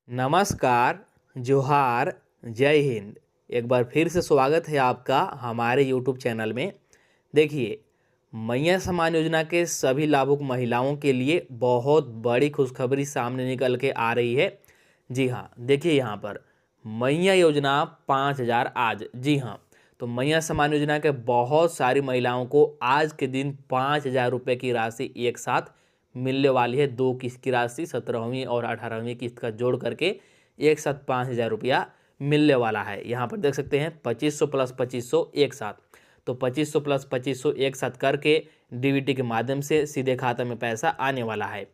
नमस्कार, जोहार, जय हिंद। एक बार फिर से स्वागत है आपका हमारे यूट्यूब चैनल में। देखिए, मैया सम्मान योजना के सभी लाभुक महिलाओं के लिए बहुत बड़ी खुशखबरी सामने निकल के आ रही है। जी हाँ, देखिए यहाँ पर मैया योजना 5,000 आज। जी हाँ, तो मैया सम्मान योजना के बहुत सारी महिलाओं को आज के दिन 5,000 रुपये की राशि एक साथ मिलने वाली है। दो किस्त की राशि 17वीं और 18वीं किस्त का जोड़ करके एक साथ 5,000 रुपया मिलने वाला है। यहाँ पर देख सकते हैं 2500 प्लस 2500 एक साथ, तो 2500 प्लस 2500 एक साथ करके डीबीटी के माध्यम से सीधे खाता में पैसा आने वाला है।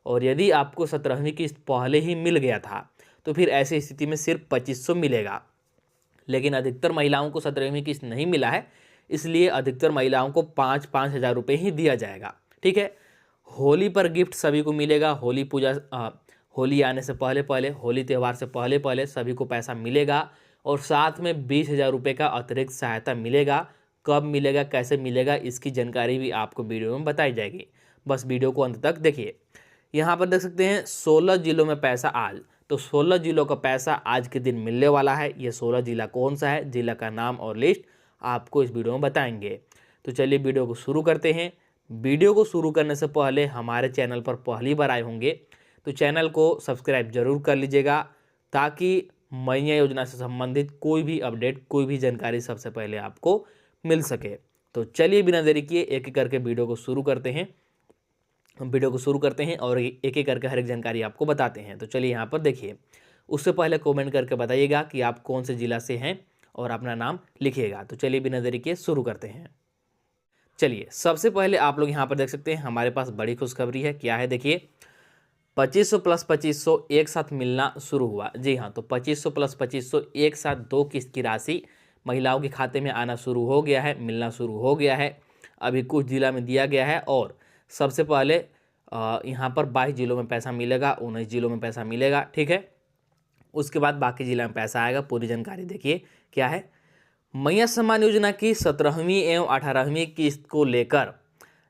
और यदि आपको 17वीं किस्त पहले ही मिल गया था तो फिर ऐसी स्थिति में सिर्फ 2500 मिलेगा, लेकिन अधिकतर महिलाओं को 17वीं किस्त नहीं मिला है, इसलिए अधिकतर महिलाओं को 5,000 रुपये ही दिया जाएगा। ठीक है। होली पर गिफ्ट सभी को मिलेगा। होली आने से पहले पहले, होली त्यौहार से पहले पहले सभी को पैसा मिलेगा और साथ में 20,000 रुपये का अतिरिक्त सहायता मिलेगा। कब मिलेगा, कैसे मिलेगा, इसकी जानकारी भी आपको वीडियो में बताई जाएगी। बस वीडियो को अंत तक देखिए। यहाँ पर देख सकते हैं 16 जिलों में पैसा आज, तो 16 जिलों का पैसा आज के दिन मिलने वाला है। ये 16 जिला कौन सा है, जिला का नाम और लिस्ट आपको इस वीडियो में बताएंगे। तो चलिए वीडियो को शुरू करते हैं। वीडियो को शुरू करने से पहले हमारे चैनल पर पहली बार आए होंगे तो चैनल को सब्सक्राइब जरूर कर लीजिएगा, ताकि मैया योजना से संबंधित कोई भी अपडेट, कोई भी जानकारी सबसे पहले आपको मिल सके। तो चलिए बिना देरी किए एक एक करके वीडियो को शुरू करते हैं। हम वीडियो को शुरू करते हैं और एक एक करके हर एक जानकारी आपको बताते हैं। तो चलिए यहाँ पर देखिए। उससे पहले कमेंट करके बताइएगा कि आप कौन से ज़िला से हैं और अपना नाम लिखिएगा। तो चलिए बिना देरी किए शुरू करते हैं। चलिए सबसे पहले आप लोग यहाँ पर देख सकते हैं हमारे पास बड़ी खुशखबरी है। क्या है देखिए, 2500 प्लस 2500 एक साथ मिलना शुरू हुआ। जी हाँ, तो 2500 प्लस 2500 एक साथ दो किस्त की राशि महिलाओं के खाते में आना शुरू हो गया है, मिलना शुरू हो गया है। अभी कुछ जिला में दिया गया है और सबसे पहले यहाँ पर 22 जिलों में पैसा मिलेगा, 19 जिलों में पैसा मिलेगा। ठीक है। उसके बाद बाकी जिला में पैसा आएगा। पूरी जानकारी देखिए क्या है। मैया सम्मान योजना की 17वीं एवं 18वीं किस्त को लेकर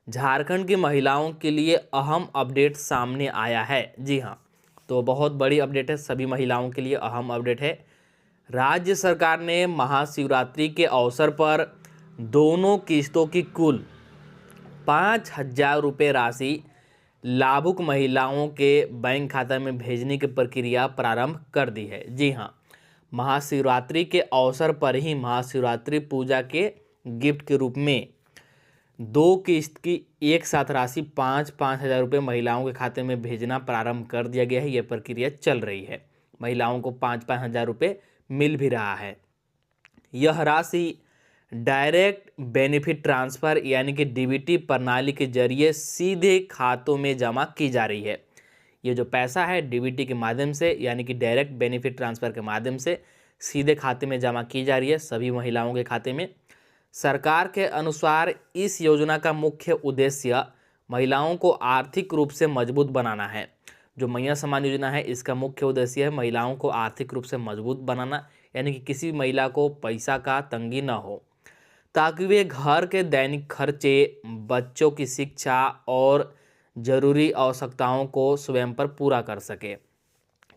झारखंड की महिलाओं के लिए अहम अपडेट सामने आया है। जी हाँ, तो बहुत बड़ी अपडेट है, सभी महिलाओं के लिए अहम अपडेट है। राज्य सरकार ने महाशिवरात्रि के अवसर पर दोनों किस्तों की कुल 5,000 रुपये राशि लाभुक महिलाओं के बैंक खाता में भेजने की प्रक्रिया प्रारंभ कर दी है। जी हाँ, महाशिवरात्रि के अवसर पर ही महाशिवरात्रि पूजा के गिफ्ट के रूप में दो किस्त की एक साथ राशि 5,000 रुपये महिलाओं के खाते में भेजना प्रारंभ कर दिया गया है। यह प्रक्रिया चल रही है। महिलाओं को 5,000 रुपये मिल भी रहा है। यह राशि डायरेक्ट बेनिफिट ट्रांसफ़र यानी कि डीबीटी प्रणाली के जरिए सीधे खातों में जमा की जा रही है। ये जो पैसा है डीबीटी के माध्यम से यानी कि डायरेक्ट बेनिफिट ट्रांसफ़र के माध्यम से सीधे खाते में जमा की जा रही है, सभी महिलाओं के खाते में। सरकार के अनुसार इस योजना का मुख्य उद्देश्य महिलाओं को आर्थिक रूप से मजबूत बनाना है। जो मैया सम्मान योजना है इसका मुख्य उद्देश्य है महिलाओं को आर्थिक रूप से मजबूत बनाना, यानी कि किसी महिला को पैसा का तंगी न हो, ताकि वे घर के दैनिक खर्चे, बच्चों की शिक्षा और ज़रूरी आवश्यकताओं को स्वयं पर पूरा कर सके।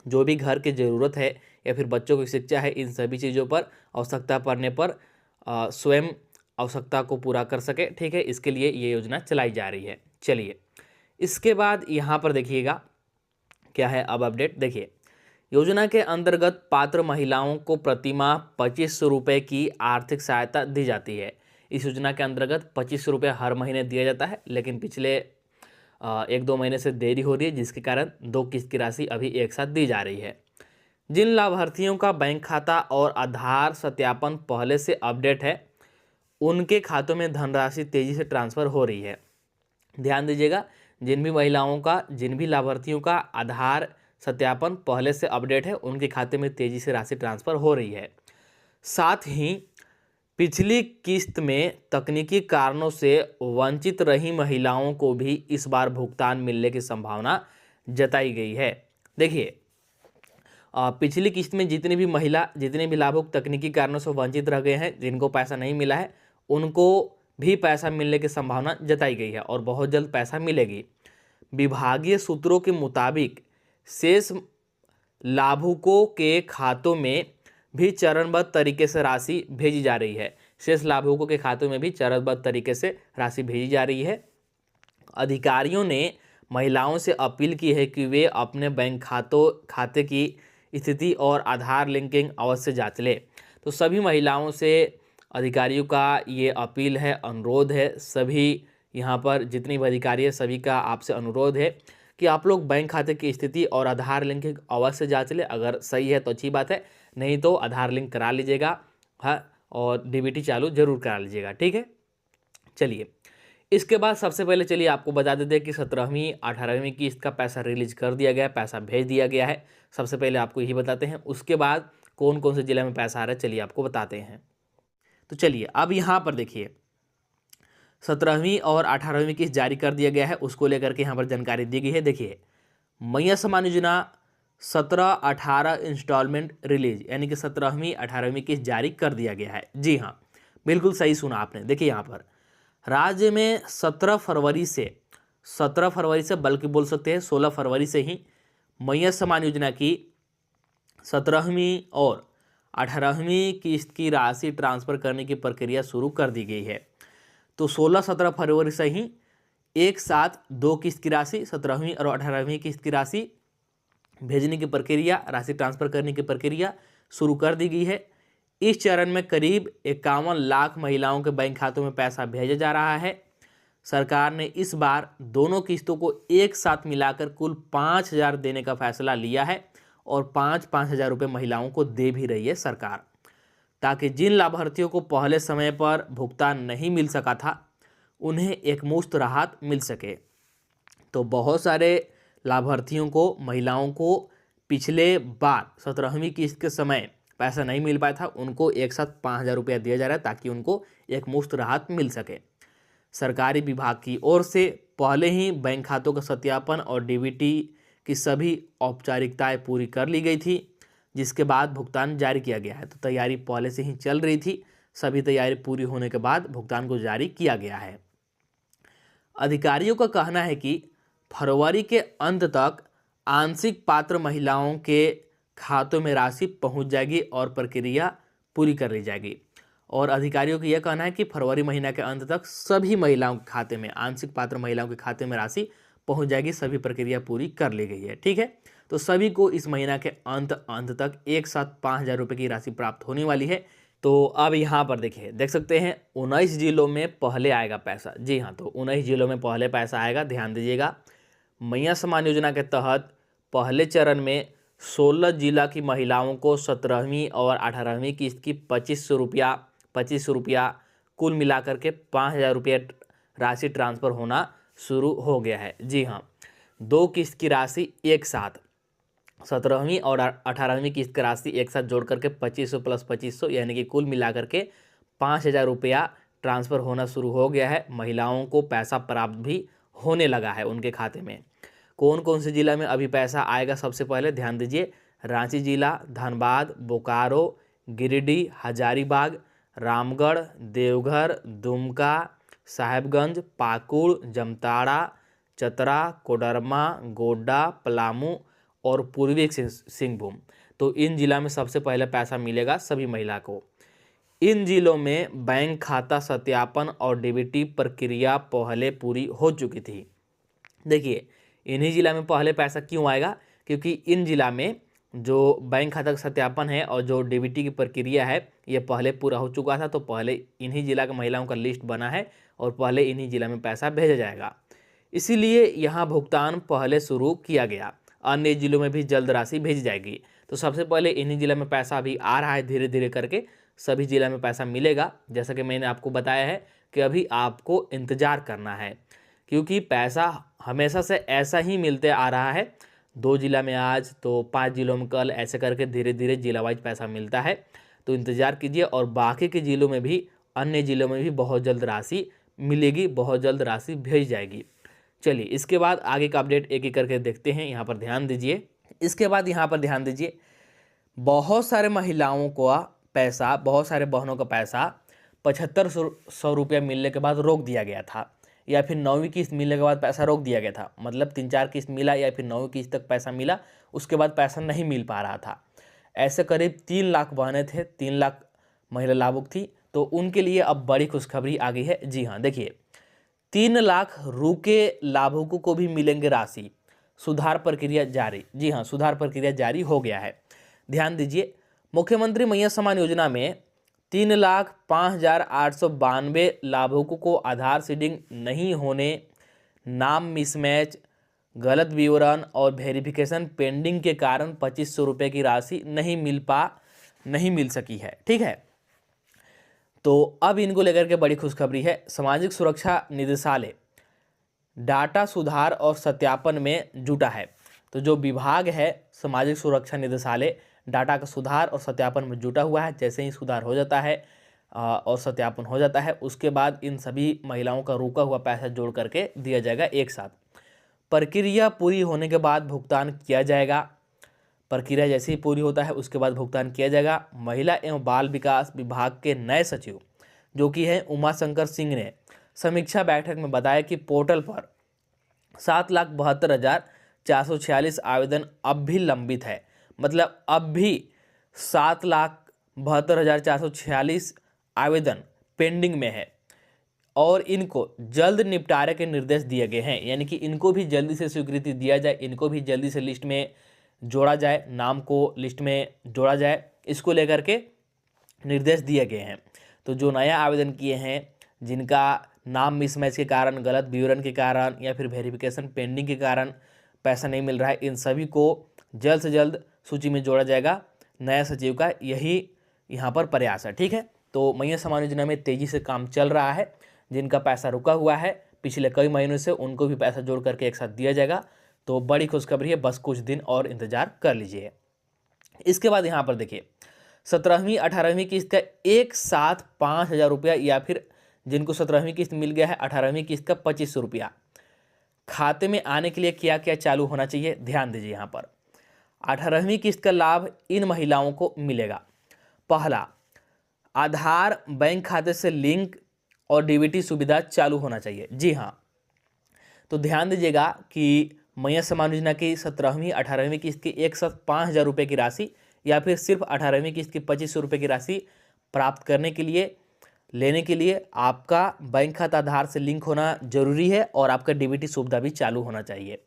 जो भी घर की ज़रूरत है या फिर बच्चों की शिक्षा है, इन सभी चीज़ों पर आवश्यकता पड़ने पर स्वयं आवश्यकता को पूरा कर सके। ठीक है, इसके लिए ये योजना चलाई जा रही है। चलिए इसके बाद यहाँ पर देखिएगा क्या है अब अपडेट। देखिए, योजना के अंतर्गत पात्र महिलाओं को प्रतिमाह 2500 रुपये की आर्थिक सहायता दी जाती है। इस योजना के अंतर्गत 2500 रुपये हर महीने दिया जाता है, लेकिन पिछले 1-2 महीने से देरी हो रही है, जिसके कारण दो किस्त की राशि अभी एक साथ दी जा रही है। जिन लाभार्थियों का बैंक खाता और आधार सत्यापन पहले से अपडेट है, उनके खातों में धनराशि तेजी से ट्रांसफ़र हो रही है। ध्यान दीजिएगा, जिन भी महिलाओं का, जिन भी लाभार्थियों का आधार सत्यापन पहले से अपडेट है, उनके खाते में तेजी से राशि ट्रांसफ़र हो रही है। साथ ही पिछली किस्त में तकनीकी कारणों से वंचित रही महिलाओं को भी इस बार भुगतान मिलने की संभावना जताई गई है। देखिए, पिछली किस्त में जितने भी लाभुक तकनीकी कारणों से वंचित रह गए हैं, जिनको पैसा नहीं मिला है, उनको भी पैसा मिलने की संभावना जताई गई है और बहुत जल्द पैसा मिलेगी। विभागीय सूत्रों के मुताबिक शेष लाभुकों के खातों में भी चरणबद्ध तरीके से राशि भेजी जा रही है। शेष लाभुकों के खातों में भी चरणबद्ध तरीके से राशि भेजी जा रही है। अधिकारियों ने महिलाओं से अपील की है कि वे अपने बैंक खाते की स्थिति और आधार लिंकिंग अवश्य जांच लें। तो सभी महिलाओं से अधिकारियों का ये अपील है, अनुरोध है। सभी यहाँ पर जितनी भी अधिकारी है सभी का आपसे अनुरोध है कि आप लोग बैंक खाते की स्थिति और आधार लिंकिंग अवश्य जांच लें। अगर सही है तो अच्छी बात है, नहीं तो आधार लिंक करा लीजिएगा, हाँ, और डीबीटी चालू जरूर करा लीजिएगा, ठीक है। चलिए, इसके बाद सबसे पहले चलिए आपको बता देते हैं कि 17वीं 18वीं किस्त का पैसा रिलीज कर दिया गया है, पैसा भेज दिया गया है। सबसे पहले आपको यही बताते हैं, उसके बाद कौन कौन से जिले में पैसा आ रहा है चलिए आपको बताते हैं। तो चलिए अब यहाँ पर देखिए 17वीं और 18वीं किस्त जारी कर दिया गया है, उसको लेकर के यहाँ पर जानकारी दी गई है। देखिए, मैया सम्मान योजना 17-18 इंस्टॉलमेंट रिलीज, यानी कि 17वीं 18वीं किस्त जारी कर दिया गया है। जी हाँ, बिल्कुल सही सुना आपने। देखिए यहाँ पर राज्य में 17 फरवरी से बल्कि बोल सकते हैं 16 फरवरी से ही मैया सम्मान योजना की 17वीं और 18वीं किस्त की राशि ट्रांसफ़र करने की प्रक्रिया शुरू कर दी गई है। तो 16-17 फरवरी से ही एक साथ 2 किस्त की राशि 17वीं और 18वीं किस्त की राशि भेजने की प्रक्रिया, राशि ट्रांसफ़र करने की प्रक्रिया शुरू कर दी गई है। इस चरण में करीब 51 लाख महिलाओं के बैंक खातों में पैसा भेजा जा रहा है। सरकार ने इस बार दोनों किस्तों को एक साथ मिलाकर कुल 5,000 देने का फैसला लिया है और 5-5 हज़ार रुपये महिलाओं को दे भी रही है सरकार, ताकि जिन लाभार्थियों को पहले समय पर भुगतान नहीं मिल सका था उन्हें एकमुश्त राहत मिल सके। तो बहुत सारे लाभार्थियों को, महिलाओं को पिछले बार 17वीं किस्त के समय पैसा नहीं मिल पाया था, उनको एक साथ 5,000 रुपया दिया जा रहा है ताकि उनको एकमुश्त राहत मिल सके। सरकारी विभाग की ओर से पहले ही बैंक खातों का सत्यापन और डीबीटी की सभी औपचारिकताएं पूरी कर ली गई थी, जिसके बाद भुगतान जारी किया गया है। तो तैयारी पहले से ही चल रही थी, सभी तैयारी पूरी होने के बाद भुगतान को जारी किया गया है। अधिकारियों का कहना है कि फरवरी के अंत तक आंशिक पात्र महिलाओं के खातों में राशि पहुंच जाएगी और प्रक्रिया पूरी कर ली जाएगी। और अधिकारियों का यह कहना है कि फरवरी महीना के अंत तक सभी महिलाओं के खाते में, आंशिक पात्र महिलाओं के खाते में राशि पहुंच जाएगी, सभी प्रक्रिया पूरी कर ली गई है, ठीक है। तो सभी को इस महीना के अंत तक एक साथ 5,000 रुपये की राशि प्राप्त होने वाली है। तो अब यहाँ पर देखिए, देख सकते हैं 19 जिलों में पहले आएगा पैसा। जी हाँ, तो 19 जिलों में पहले पैसा आएगा, ध्यान दीजिएगा। मैया सम्मान योजना के तहत पहले चरण में 16 जिला की महिलाओं को 17वीं और 18वीं किस्त की 2500 रुपया कुल मिलाकर के 5,000 रुपये राशि ट्रांसफ़र होना शुरू हो गया है। जी हाँ, 2 किस्त की राशि एक साथ 17वीं और 18वीं किस्त की राशि एक साथ जोड़ करके 2500 प्लस 2500 यानी कि कुल मिलाकर के 5,000 रुपया ट्रांसफ़र होना शुरू हो गया है। महिलाओं को पैसा प्राप्त भी होने लगा है उनके खाते में। कौन कौन से जिला में अभी पैसा आएगा, सबसे पहले ध्यान दीजिए। रांची जिला, धनबाद, बोकारो, गिरिडीह, हजारीबाग, रामगढ़, देवघर, दुमका, साहेबगंज, पाकुड़, जामताड़ा, चतरा, कोडरमा, गोड्डा, पलामू और पूर्वी सिंहभूम। तो इन जिला में सबसे पहले पैसा मिलेगा सभी महिला को। इन जिलों में बैंक खाता सत्यापन और डीबीटी प्रक्रिया पहले पूरी हो चुकी थी। देखिए, इन्हीं जिला में पहले पैसा क्यों आएगा, क्योंकि इन जिला में जो बैंक खाता का सत्यापन है और जो डीबीटी की प्रक्रिया है ये पहले पूरा हो चुका था। तो पहले इन्हीं जिला के महिलाओं का लिस्ट बना है और पहले इन्हीं जिला में पैसा भेजा जाएगा, इसीलिए यहाँ भुगतान पहले शुरू किया गया। अन्य जिलों में भी जल्द राशि भेजी जाएगी। तो सबसे पहले इन्हीं जिला में पैसा अभी आ रहा है, धीरे धीरे करके सभी जिला में पैसा मिलेगा। जैसा कि मैंने आपको बताया है कि अभी आपको इंतज़ार करना है, क्योंकि पैसा हमेशा से ऐसा ही मिलते आ रहा है। 2 जिला में आज तो 5 जिलों में कल, ऐसे करके धीरे धीरे जिला वाइज पैसा मिलता है। तो इंतज़ार कीजिए और बाकी के जिलों में भी, अन्य जिलों में भी बहुत जल्द राशि मिलेगी, बहुत जल्द राशि भेज जाएगी। चलिए, इसके बाद आगे का अपडेट एक एक करके देखते हैं। यहाँ पर ध्यान दीजिए। इसके बाद यहाँ पर ध्यान दीजिए, बहुत सारे महिलाओं का पैसा, बहुत सारे बहनों का पैसा 7500 रुपया मिलने के बाद रोक दिया गया था, या फिर 9वीं किस्त मिलने के बाद पैसा रोक दिया गया था। मतलब 3-4 किस्त मिला या फिर 9वीं किस्त तक पैसा मिला, उसके बाद पैसा नहीं मिल पा रहा था। ऐसे करीब 3 लाख बहनें थे, 3 लाख महिला लाभुक थी। तो उनके लिए अब बड़ी खुशखबरी आ गई है। जी हाँ, देखिए 3 लाख रुके लाभुकों को भी मिलेंगे राशि, सुधार प्रक्रिया जारी। जी हाँ, सुधार प्रक्रिया जारी हो गया है। ध्यान दीजिए, मुख्यमंत्री मैया सम्मान योजना में 3,05,892 लाभुकों को आधार सीडिंग नहीं होने, नाम मिसमैच, गलत विवरण और वेरिफिकेशन पेंडिंग के कारण 2500 रुपये की राशि नहीं मिल सकी है। ठीक है, तो अब इनको लेकर के बड़ी खुशखबरी है। सामाजिक सुरक्षा निदेशालय डाटा सुधार और सत्यापन में जुटा है। तो जो विभाग है सामाजिक सुरक्षा निदेशालय डाटा का सुधार और सत्यापन में जुटा हुआ है। जैसे ही सुधार हो जाता है और सत्यापन हो जाता है, उसके बाद इन सभी महिलाओं का रुका हुआ पैसा जोड़ करके दिया जाएगा एक साथ। प्रक्रिया पूरी होने के बाद भुगतान किया जाएगा। प्रक्रिया जैसे ही पूरी होता है उसके बाद भुगतान किया जाएगा। महिला एवं बाल विकास विभाग के नए सचिव जो कि हैं उमा शंकर सिंह ने समीक्षा बैठक में बताया कि पोर्टल पर 7,72,446 आवेदन अब भी लंबित है। मतलब अब भी 7,72,446 आवेदन पेंडिंग में है और इनको जल्द निपटारे के निर्देश दिए गए हैं। यानी कि इनको भी जल्दी से स्वीकृति दिया जाए, इनको भी जल्दी से लिस्ट में जोड़ा जाए, नाम को लिस्ट में जोड़ा जाए, इसको लेकर के निर्देश दिए गए हैं। तो जो नया आवेदन किए हैं, जिनका नाम मिसमैच के कारण, गलत विवरण के कारण या फिर वेरिफिकेशन पेंडिंग के कारण पैसा नहीं मिल रहा है, इन सभी को जल्द से जल्द सूची में जोड़ा जाएगा। नया सचिव का यही यहाँ पर प्रयास है। ठीक है, तो मैया सम्मान योजना में तेज़ी से काम चल रहा है। जिनका पैसा रुका हुआ है पिछले कई महीनों से, उनको भी पैसा जोड़ करके एक साथ दिया जाएगा। तो बड़ी खुशखबरी है, बस कुछ दिन और इंतजार कर लीजिए। इसके बाद यहाँ पर देखिए 17वीं 18वीं किस्त का एक साथ 5,000 रुपया, या फिर जिनको 17वीं किस्त मिल गया है 18वीं किस्त का 2500 रुपया खाते में आने के लिए क्या क्या चालू होना चाहिए। ध्यान दीजिए, यहाँ पर 18वीं किस्त का लाभ इन महिलाओं को मिलेगा। पहला, आधार बैंक खाते से लिंक और डीबीटी सुविधा चालू होना चाहिए। जी हाँ, तो ध्यान दीजिएगा कि मैया सम्मान योजना की 17वीं 18वीं किस्त की एक साथ 5,000 रुपये की राशि या फिर सिर्फ 18वीं किस्त की 2500 रुपये की राशि प्राप्त करने के लिए, लेने के लिए आपका बैंक खाता आधार से लिंक होना जरूरी है और आपका डीबीटी सुविधा भी चालू होना चाहिए।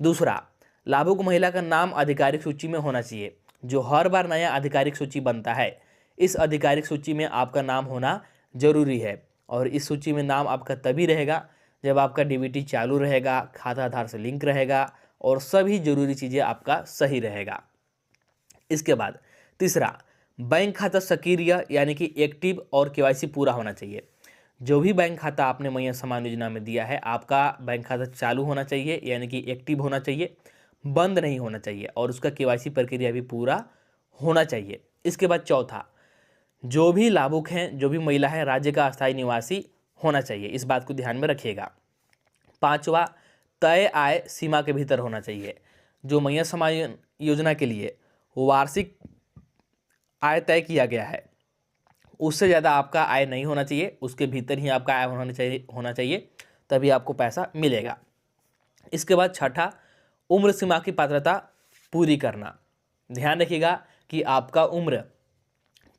दूसरा, लाभुक महिला का नाम आधिकारिक सूची में होना चाहिए। जो हर बार नया आधिकारिक सूची बनता है, इस आधिकारिक सूची में आपका नाम होना जरूरी है और इस सूची में नाम आपका तभी रहेगा जब आपका डीबीटी चालू रहेगा, खाता आधार से लिंक रहेगा और सभी जरूरी चीज़ें आपका सही रहेगा। इसके बाद तीसरा, बैंक खाता सक्रिय यानी कि एक्टिव और केवाईसी पूरा होना चाहिए। जो भी बैंक खाता आपने मैया सम्मान योजना में दिया है, आपका बैंक खाता चालू होना चाहिए, यानी कि एक्टिव होना चाहिए, बंद नहीं होना चाहिए और उसका केवाईसी प्रक्रिया भी पूरा होना चाहिए। इसके बाद चौथा, जो भी लाभुक हैं, जो भी महिला है, राज्य का अस्थायी निवासी होना चाहिए। इस बात को ध्यान में रखिएगा। पांचवा, तय आय सीमा के भीतर होना चाहिए। जो मैया सम्मान योजना के लिए वार्षिक आय तय किया गया है, उससे ज़्यादा आपका आय नहीं होना चाहिए, उसके भीतर ही आपका आय होना चाहिए, तभी आपको पैसा मिलेगा। इसके बाद छठा, उम्र सीमा की पात्रता पूरी करना। ध्यान रखिएगा कि आपका उम्र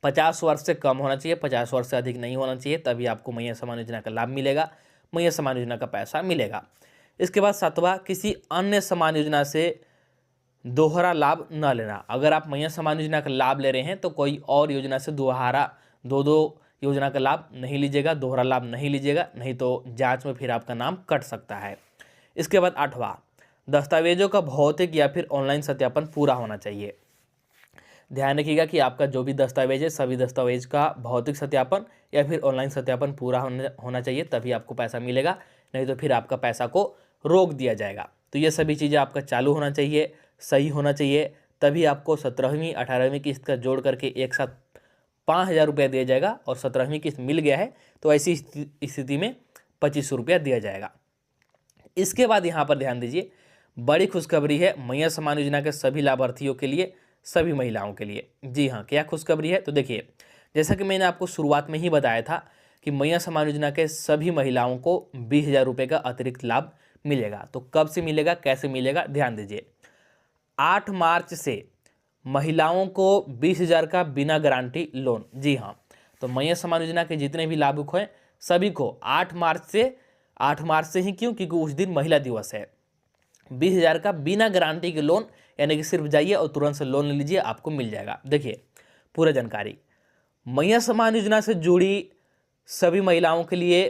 50 वर्ष से कम होना चाहिए, 50 वर्ष से अधिक नहीं होना चाहिए, तभी आपको मैया सम्मान योजना का लाभ मिलेगा, मैया सम्मान योजना का पैसा मिलेगा। इसके बाद सातवां, किसी अन्य सम्मान योजना से दोहरा लाभ न लेना। अगर आप मैया सम्मान योजना का लाभ ले रहे हैं तो कोई और योजना से दो योजना का लाभ नहीं लीजिएगा, दोहरा लाभ नहीं लीजिएगा, नहीं तो जांच में फिर आपका नाम कट सकता है। इसके बाद आठवां, दस्तावेजों का भौतिक या फिर ऑनलाइन सत्यापन पूरा होना चाहिए। ध्यान रखिएगा कि आपका जो भी दस्तावेज है, सभी दस्तावेज का भौतिक सत्यापन या फिर ऑनलाइन सत्यापन पूरा होना चाहिए, तभी आपको पैसा मिलेगा, नहीं तो फिर आपका पैसा को रोक दिया जाएगा। तो ये सभी चीज़ें आपका चालू होना चाहिए, सही होना चाहिए, तभी आपको 17वीं 18वीं किस्त का जोड़ करके एक साथ 5,000 रुपया दिया जाएगा और 17वीं किस्त मिल गया है तो ऐसी स्थिति में 2500 रुपया दिया जाएगा। इसके बाद यहाँ पर ध्यान दीजिए, बड़ी खुशखबरी है मैया सम्मान योजना के सभी लाभार्थियों के लिए, सभी महिलाओं के लिए। जी हाँ, क्या खुशखबरी है? तो देखिए, जैसा कि मैंने आपको शुरुआत में ही बताया था कि मैया सम्मान योजना के सभी महिलाओं को 20,000 रुपये का अतिरिक्त लाभ मिलेगा। तो कब से मिलेगा, कैसे मिलेगा, ध्यान दीजिए। 8 मार्च से महिलाओं को 20,000 का बिना गारंटी लोन। जी हाँ, तो मैया सम्मान योजना के जितने भी लाभुक हैं सभी को 8 मार्च से ही, क्यों? क्योंकि उस दिन महिला दिवस है। 20,000 का बिना गारंटी के लोन, यानी कि सिर्फ जाइए और तुरंत से लोन ले लीजिए, आपको मिल जाएगा। देखिए पूरा जानकारी, मैया सम्मान योजना से जुड़ी सभी महिलाओं के लिए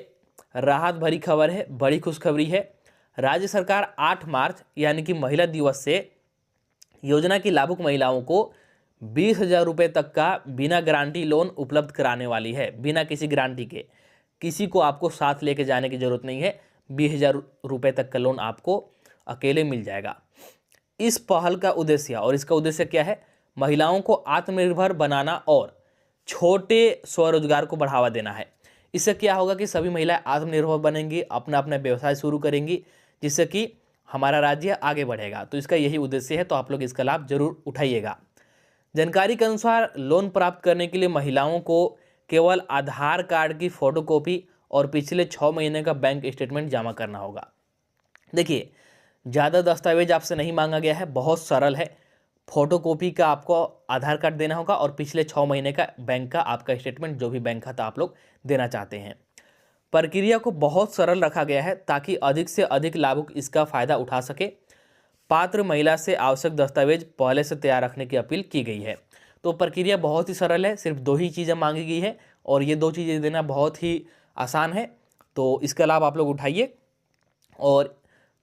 राहत भरी खबर है, बड़ी खुशखबरी है। राज्य सरकार 8 मार्च यानी कि महिला दिवस से योजना की लाभुक महिलाओं को 20,000 रुपये तक का बिना गारंटी लोन उपलब्ध कराने वाली है। बिना किसी गारंटी के, किसी को आपको साथ लेके जाने की जरूरत नहीं है। 20,000 रुपये तक का लोन आपको अकेले मिल जाएगा। इस पहल का उद्देश्य, और इसका उद्देश्य क्या है? महिलाओं को आत्मनिर्भर बनाना और छोटे स्वरोजगार को बढ़ावा देना है। इससे क्या होगा कि सभी महिलाएं आत्मनिर्भर बनेंगी, अपना अपना व्यवसाय शुरू करेंगी, जिससे कि हमारा राज्य आगे बढ़ेगा। तो इसका यही उद्देश्य है, तो आप लोग इसका लाभ जरूर उठाइएगा। जानकारी के अनुसार लोन प्राप्त करने के लिए महिलाओं को केवल आधार कार्ड की फोटोकॉपी और पिछले 6 महीने का बैंक स्टेटमेंट जमा करना होगा। देखिए ज़्यादा दस्तावेज आपसे नहीं मांगा गया है, बहुत सरल है। फोटोकॉपी का आपको आधार कार्ड देना होगा और पिछले 6 महीने का बैंक का आपका स्टेटमेंट, जो भी बैंक खाता आप लोग देना चाहते हैं। प्रक्रिया को बहुत सरल रखा गया है ताकि अधिक से अधिक लाभुक इसका फायदा उठा सके। पात्र महिला से आवश्यक दस्तावेज पहले से तैयार रखने की अपील की गई है। तो प्रक्रिया बहुत ही सरल है, सिर्फ 2 ही चीज़ें मांगी गई है और ये 2 चीज़ें देना बहुत ही आसान है। तो इसका लाभ आप लोग उठाइए और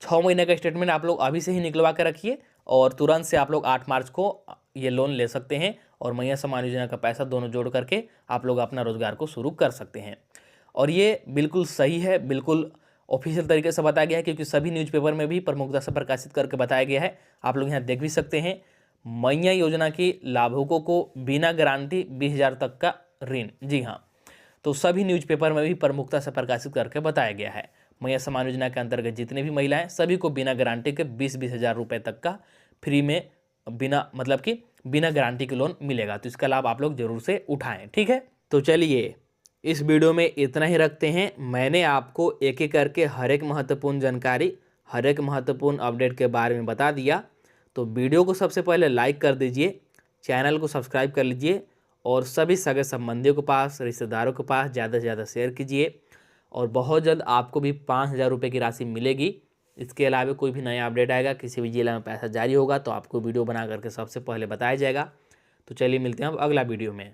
6 महीने का स्टेटमेंट आप लोग अभी से ही निकलवा कर रखिए और तुरंत से आप लोग 8 मार्च को ये लोन ले सकते हैं और मैया सम्मान योजना का पैसा दोनों जोड़ करके आप लोग अपना रोजगार को शुरू कर सकते हैं। और ये बिल्कुल सही है, बिल्कुल ऑफिशियल तरीके से बताया गया है, क्योंकि सभी न्यूज़पेपर में भी प्रमुखता से प्रकाशित करके बताया गया है। आप लोग यहाँ देख भी सकते हैं, मैया योजना की लाभुकों को बिना गारंटी 20,000 तक का ऋण। जी हाँ, तो सभी न्यूज़पेपर में भी प्रमुखता से प्रकाशित करके बताया गया है। मैया सम्मान योजना के अंतर्गत जितने भी महिलाएं, सभी को बिना गारंटी के 20-20 हज़ार रुपये तक का फ्री में, बिना गारंटी के लोन मिलेगा। तो इसका लाभ आप लोग जरूर से उठाएं। ठीक है, तो चलिए इस वीडियो में इतना ही रखते हैं। मैंने आपको एक एक करके हर एक महत्वपूर्ण जानकारी, हर एक महत्वपूर्ण अपडेट के बारे में बता दिया। तो वीडियो को सबसे पहले लाइक कर दीजिए, चैनल को सब्सक्राइब कर लीजिए और सभी सगे संबंधियों के पास, रिश्तेदारों के पास ज़्यादा से ज़्यादा शेयर कीजिए। और बहुत जल्द आपको भी 5,000 रुपये की राशि मिलेगी। इसके अलावा कोई भी नया अपडेट आएगा, किसी भी जिला में पैसा जारी होगा तो आपको वीडियो बना करके सबसे पहले बताया जाएगा। तो चलिए मिलते हैं अब अगला वीडियो में।